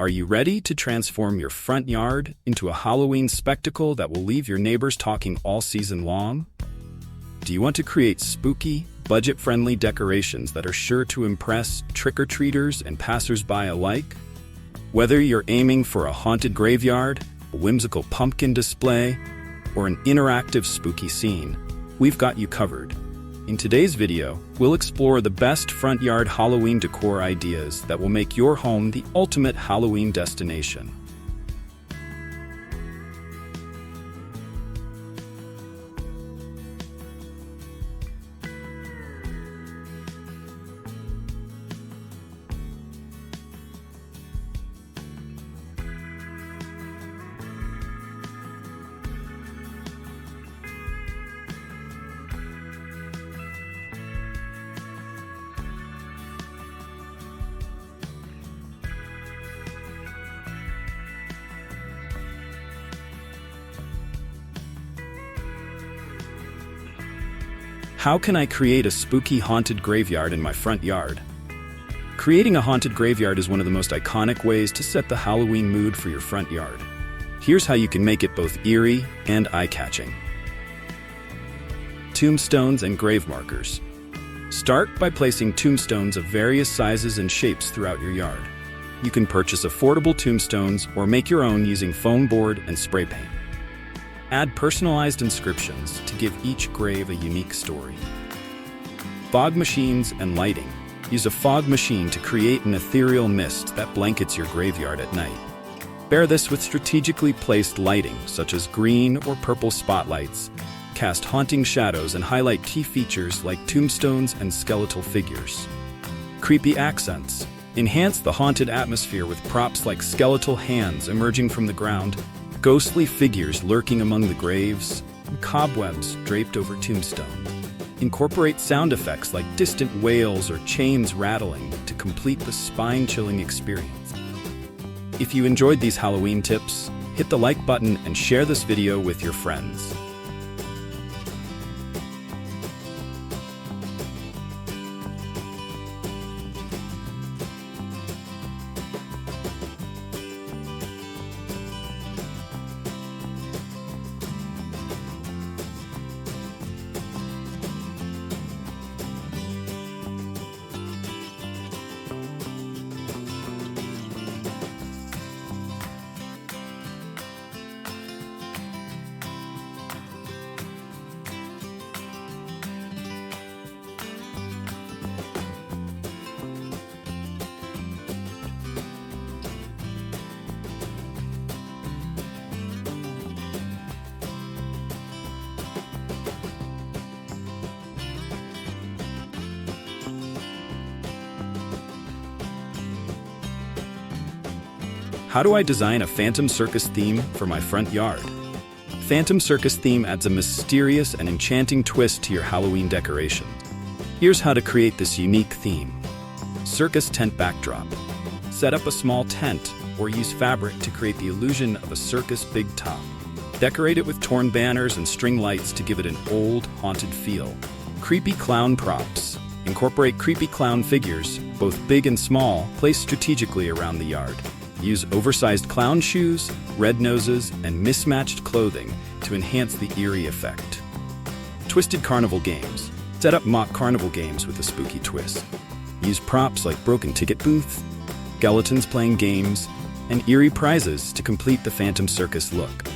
Are you ready to transform your front yard into a Halloween spectacle that will leave your neighbors talking all season long? Do you want to create spooky, budget-friendly decorations that are sure to impress trick-or-treaters and passers-by alike? Whether you're aiming for a haunted graveyard, a whimsical pumpkin display, or an interactive spooky scene, we've got you covered. In today's video, we'll explore the best front yard Halloween decor ideas that will make your home the ultimate Halloween destination. How can I create a spooky haunted graveyard in my front yard? Creating a haunted graveyard is one of the most iconic ways to set the Halloween mood for your front yard. Here's how you can make it both eerie and eye-catching. Tombstones and grave markers. Start by placing tombstones of various sizes and shapes throughout your yard. You can purchase affordable tombstones or make your own using foam board and spray paint. Add personalized inscriptions to give each grave a unique story. Fog machines and lighting. Use a fog machine to create an ethereal mist that blankets your graveyard at night. Pair this with strategically placed lighting, such as green or purple spotlights. Cast haunting shadows and highlight key features like tombstones and skeletal figures. Creepy accents. Enhance the haunted atmosphere with props like skeletal hands emerging from the ground, ghostly figures lurking among the graves, and cobwebs draped over tombstones. Incorporate sound effects like distant wails or chains rattling to complete the spine-chilling experience. If you enjoyed these Halloween tips, hit the like button and share this video with your friends. How do I design a Phantom Circus theme for my front yard? Phantom Circus theme adds a mysterious and enchanting twist to your Halloween decoration. Here's how to create this unique theme. Circus tent backdrop. Set up a small tent or use fabric to create the illusion of a circus big top. Decorate it with torn banners and string lights to give it an old, haunted feel. Creepy clown props. Incorporate creepy clown figures, both big and small, placed strategically around the yard. Use oversized clown shoes, red noses, and mismatched clothing to enhance the eerie effect. Twisted carnival games. Set up mock carnival games with a spooky twist. Use props like broken ticket booths, skeletons playing games, and eerie prizes to complete the Phantom Circus look.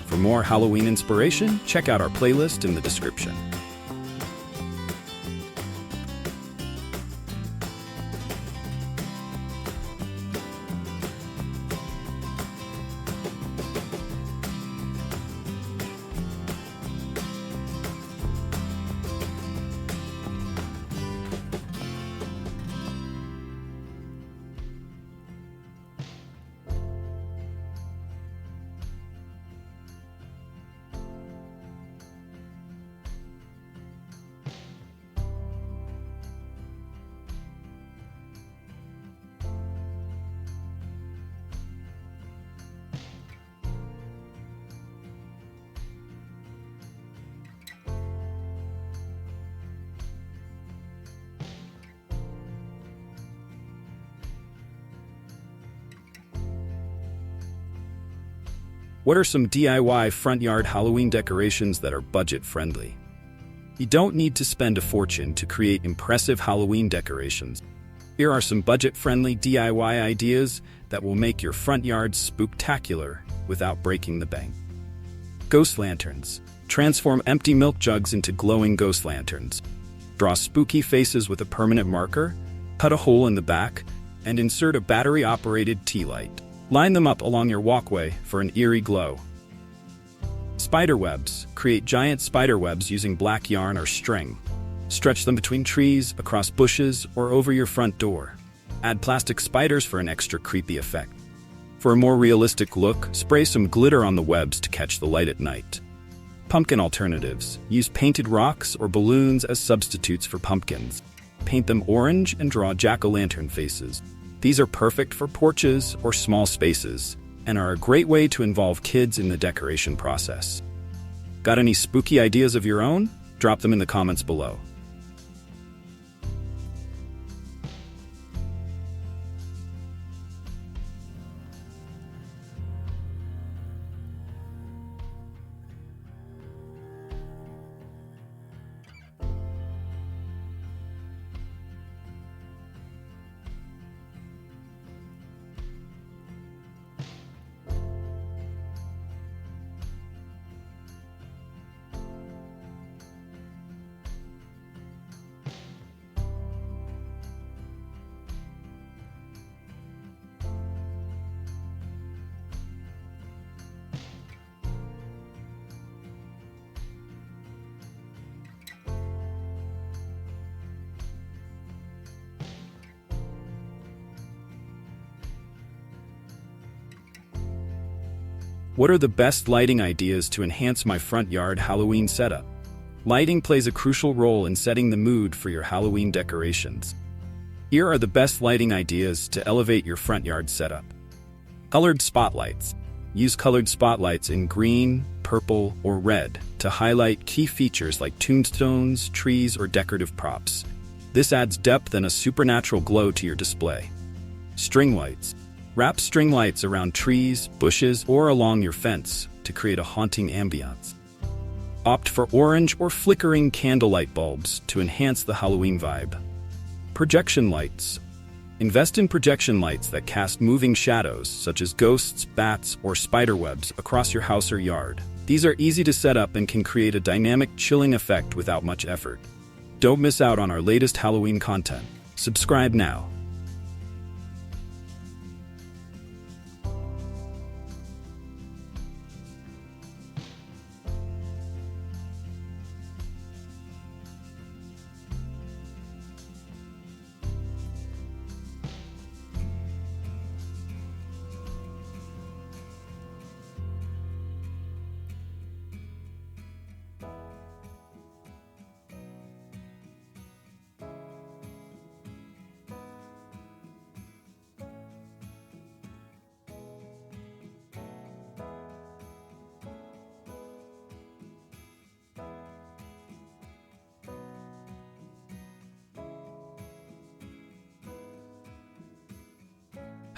For more Halloween inspiration, check out our playlist in the description. What are some DIY front yard Halloween decorations that are budget-friendly? You don't need to spend a fortune to create impressive Halloween decorations. Here are some budget-friendly DIY ideas that will make your front yard spooktacular without breaking the bank. Ghost lanterns. Transform empty milk jugs into glowing ghost lanterns. Draw spooky faces with a permanent marker, cut a hole in the back, and insert a battery-operated tea light. Line them up along your walkway for an eerie glow. Spider webs. Create giant spider webs using black yarn or string. Stretch them between trees, across bushes, or over your front door. Add plastic spiders for an extra creepy effect. For a more realistic look, spray some glitter on the webs to catch the light at night. Pumpkin alternatives. Use painted rocks or balloons as substitutes for pumpkins. Paint them orange and draw jack-o'-lantern faces. These are perfect for porches or small spaces and are a great way to involve kids in the decoration process. Got any spooky ideas of your own? Drop them in the comments below. What are the best lighting ideas to enhance my front yard Halloween setup? Lighting plays a crucial role in setting the mood for your Halloween decorations. Here are the best lighting ideas to elevate your front yard setup. Colored spotlights. Use colored spotlights in green, purple, or red to highlight key features like tombstones, trees, or decorative props. This adds depth and a supernatural glow to your display. String lights. Wrap string lights around trees, bushes, or along your fence to create a haunting ambiance. Opt for orange or flickering candlelight bulbs to enhance the Halloween vibe. Projection lights. Invest in projection lights that cast moving shadows, such as ghosts, bats, or spider webs, across your house or yard. These are easy to set up and can create a dynamic, chilling effect without much effort. Don't miss out on our latest Halloween content. Subscribe now.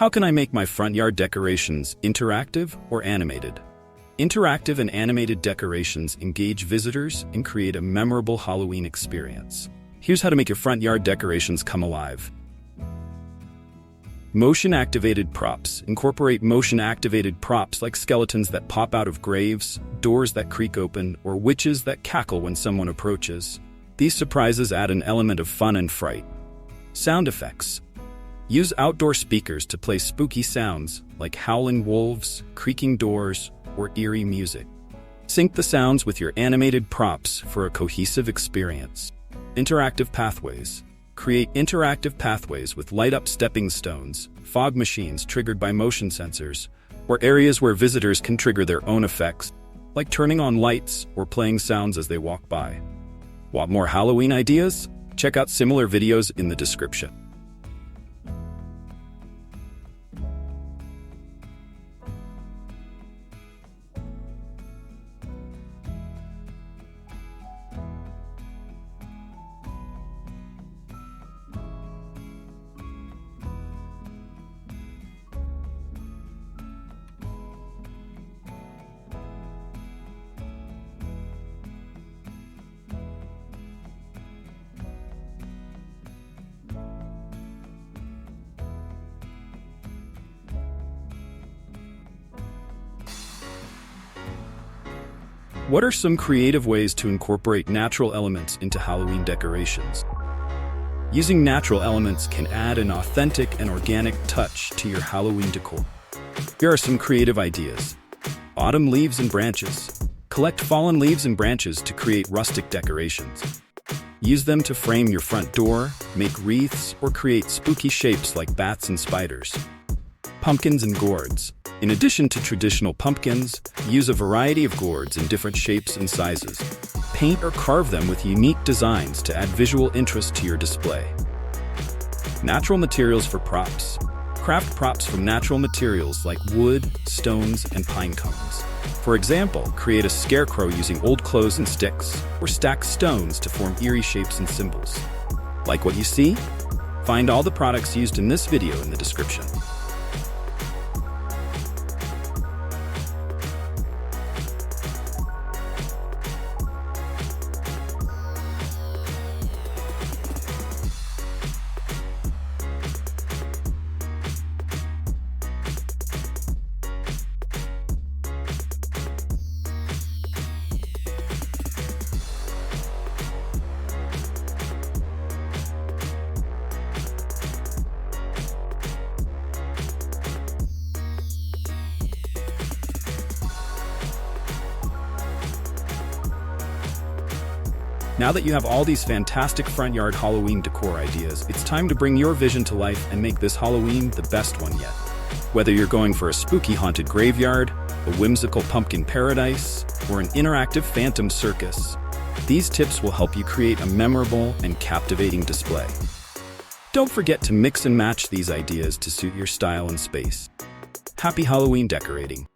How can I make my front yard decorations interactive or animated? Interactive and animated decorations engage visitors and create a memorable Halloween experience. Here's how to make your front yard decorations come alive. Motion-activated props. Incorporate motion-activated props like skeletons that pop out of graves, doors that creak open, or witches that cackle when someone approaches. These surprises add an element of fun and fright. Sound effects. Use outdoor speakers to play spooky sounds like howling wolves, creaking doors, or eerie music. Sync the sounds with your animated props for a cohesive experience. Interactive pathways. Create interactive pathways with light-up stepping stones, fog machines triggered by motion sensors, or areas where visitors can trigger their own effects, like turning on lights or playing sounds as they walk by. Want more Halloween ideas? Check out similar videos in the description. What are some creative ways to incorporate natural elements into Halloween decorations? Using natural elements can add an authentic and organic touch to your Halloween decor. Here are some creative ideas. Autumn leaves and branches. Collect fallen leaves and branches to create rustic decorations. Use them to frame your front door, make wreaths, or create spooky shapes like bats and spiders. Pumpkins and gourds. In addition to traditional pumpkins, use a variety of gourds in different shapes and sizes. Paint or carve them with unique designs to add visual interest to your display. Natural materials for props. Craft props from natural materials like wood, stones, and pine cones. For example, create a scarecrow using old clothes and sticks, or stack stones to form eerie shapes and symbols. Like what you see? Find all the products used in this video in the description. Now that you have all these fantastic front yard Halloween decor ideas, it's time to bring your vision to life and make this Halloween the best one yet. Whether you're going for a spooky haunted graveyard, a whimsical pumpkin paradise, or an interactive phantom circus, these tips will help you create a memorable and captivating display. Don't forget to mix and match these ideas to suit your style and space. Happy Halloween decorating!